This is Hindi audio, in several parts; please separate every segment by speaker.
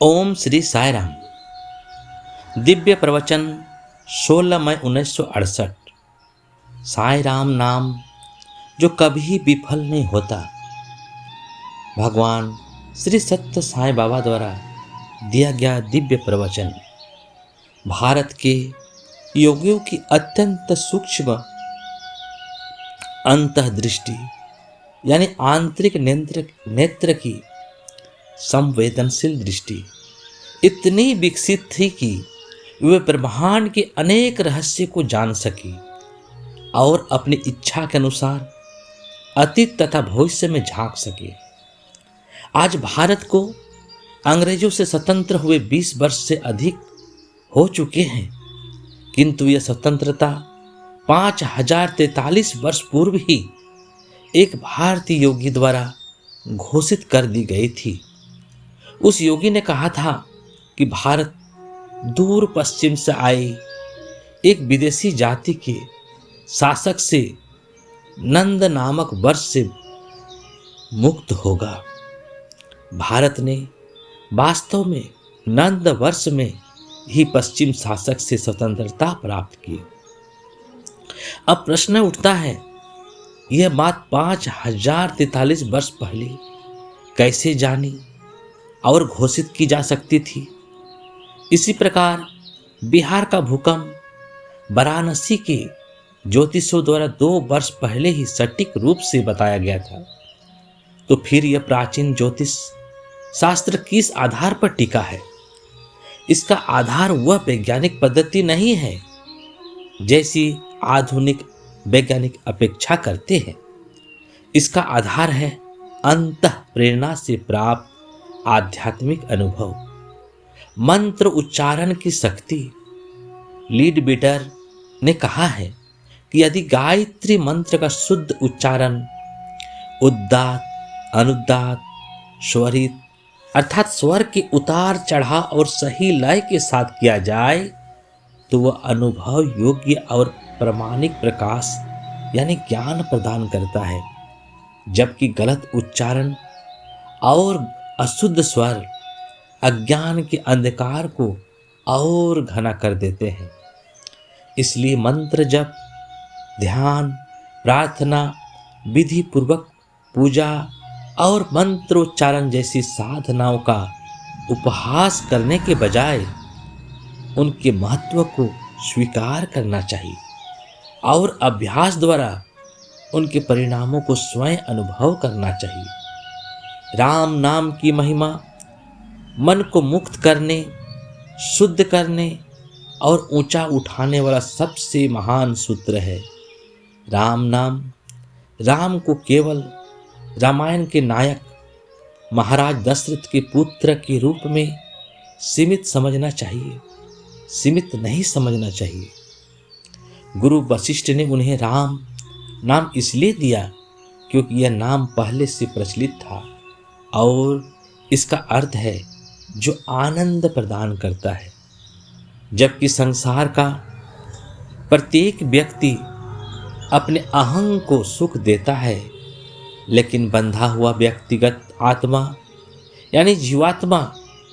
Speaker 1: ओम श्री साई राम। दिव्य प्रवचन 16 मई 1968। साई राम नाम जो कभी विफल नहीं होता। भगवान श्री सत्य साई बाबा द्वारा दिया गया दिव्य प्रवचन भारत के योगियों की अत्यंत सूक्ष्म अंतर्दृष्टि यानी आंतरिक नेत्र की संवेदनशील दृष्टि इतनी विकसित थी कि वे ब्रह्मांड के अनेक रहस्य को जान सकी और अपनी इच्छा के अनुसार अतीत तथा भविष्य में झांक सके। आज भारत को अंग्रेजों से स्वतंत्र हुए 20 वर्ष से अधिक हो चुके हैं, किंतु यह स्वतंत्रता 5043 वर्ष पूर्व ही एक भारतीय योगी द्वारा घोषित कर दी गई थी। उस योगी ने कहा था कि भारत दूर पश्चिम से आए एक विदेशी जाति के शासक से नंद नामक वर्ष से मुक्त होगा। भारत ने वास्तव में नंद वर्ष में ही पश्चिम शासक से स्वतंत्रता प्राप्त की। अब प्रश्न उठता है, यह बात 5043 वर्ष पहले कैसे जानी और घोषित की जा सकती थी। इसी प्रकार बिहार का भूकंप वाराणसी के ज्योतिषों द्वारा 2 वर्ष पहले ही सटीक रूप से बताया गया था। तो फिर यह प्राचीन ज्योतिष शास्त्र किस आधार पर टिका है? इसका आधार वह वैज्ञानिक पद्धति नहीं है जैसी आधुनिक वैज्ञानिक अपेक्षा करते हैं। इसका आधार है अंतः प्रेरणा से प्राप्त आध्यात्मिक अनुभव, मंत्र उच्चारण की शक्ति। लीड बीटर ने कहा है कि यदि गायत्री मंत्र का शुद्ध उच्चारण उद्दात, अनुदात, स्वरित अर्थात स्वर के उतार चढ़ाव और सही लय के साथ किया जाए तो वह अनुभव योग्य और प्रामाणिक प्रकाश यानी ज्ञान प्रदान करता है, जबकि गलत उच्चारण और अशुद्ध स्वर अज्ञान के अंधकार को और घना कर देते हैं। इसलिए मंत्र जप, ध्यान, प्रार्थना, विधि पूर्वक पूजा और मंत्रोच्चारण जैसी साधनाओं का उपहास करने के बजाय उनके महत्व को स्वीकार करना चाहिए और अभ्यास द्वारा उनके परिणामों को स्वयं अनुभव करना चाहिए। राम नाम की महिमा मन को मुक्त करने, शुद्ध करने और ऊंचा उठाने वाला सबसे महान सूत्र है। राम नाम राम को केवल रामायण के नायक महाराज दशरथ के पुत्र के रूप में सीमित समझना चाहिए, सीमित नहीं समझना चाहिए। गुरु वशिष्ठ ने उन्हें राम नाम इसलिए दिया क्योंकि यह नाम पहले से प्रचलित था और इसका अर्थ है जो आनंद प्रदान करता है। जबकि संसार का प्रत्येक व्यक्ति अपने अहंग को सुख देता है, लेकिन बंधा हुआ व्यक्तिगत आत्मा यानी जीवात्मा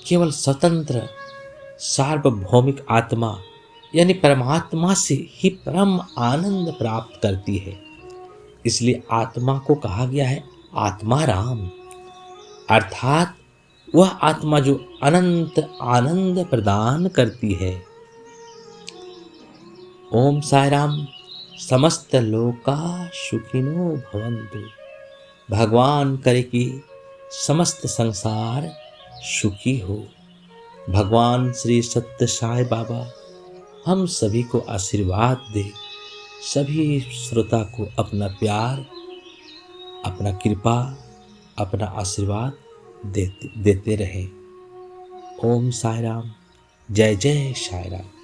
Speaker 1: केवल स्वतंत्र सार्वभौमिक आत्मा यानी परमात्मा से ही परम आनंद प्राप्त करती है। इसलिए आत्मा को कहा गया है आत्मा राम, अर्थात वह आत्मा जो अनंत आनंद प्रदान करती है। ओम साई राम। समस्त लोका सुखिनो भवन्तु। भगवान करे कि समस्त संसार सुखी हो। भगवान श्री सत्य साई बाबा हम सभी को आशीर्वाद दे, सभी श्रोता को अपना प्यार, अपना कृपा, अपना आशीर्वाद देते रहे। ओम साई राम। जय जय साई राम।